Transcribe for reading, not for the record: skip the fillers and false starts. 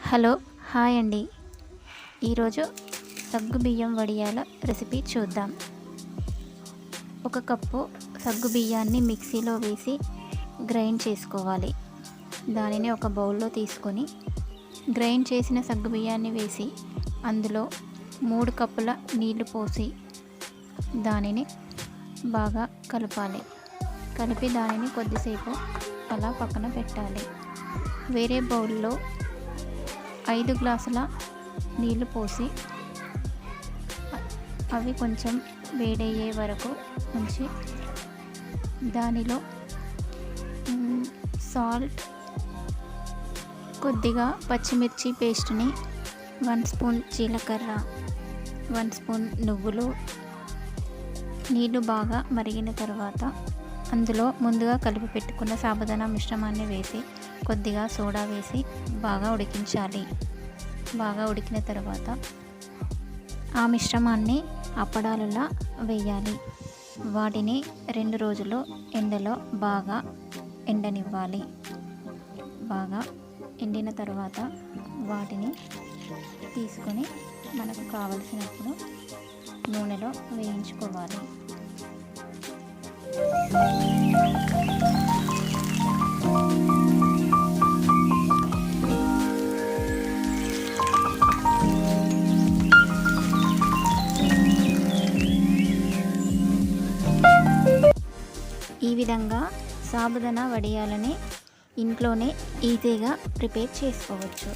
Hello hi అండి. ఈరోజు సగ్గుబియ్యం వడియాల రెసిపీ చూద్దాం. ఒక కప్పు సగ్గుబియ్యాన్ని మిక్సీలో వేసి గ్రైండ్ చేసుకోవాలి. దానిని ఒక బౌల్లో తీసుకొని గ్రైండ్ చేసిన సగ్గుబియ్యాన్ని వేసి అందులో 3 కప్పుల నీళ్లు పోసి దానిని బాగా కలపాలి. కలిపి దానిని కొద్దిసేపు అలా పక్కన పెట్టాలి. వేరే బౌల్లో 5 గ్లాసుల నీళ్లు పోసి అవి కొంచెం వేడయ్యే వరకు ఉంచి దానిలో సాల్ట్, కొద్దిగా పచ్చిమిర్చి పేస్ట్ని, 1 స్పూన్ జీలకర్ర, 1 స్పూన్ నువ్వులు, నీళ్లు బాగా మరిగిన తర్వాత అందులో ముందుగా కలిపి పెట్టుకున్న సాబుదానా మిశ్రమాన్ని వేసి కొద్దిగా సోడా వేసి బాగా ఉడికించాలి. బాగా ఉడికిన తర్వాత ఆ మిశ్రమాన్ని అప్పడాలలా వేయాలి. వాటిని 2 రోజులు ఎండలో బాగా ఎండనివ్వాలి. బాగా ఎండిన తర్వాత వాటిని తీసుకొని మనకు కావలసినప్పుడు నూనెలో వేయించుకోవాలి. ఈ విధంగా సాబుదానా వడియాలని ఇంట్లోనే ఈజీగా ప్రిపేర్ చేసుకోవచ్చు.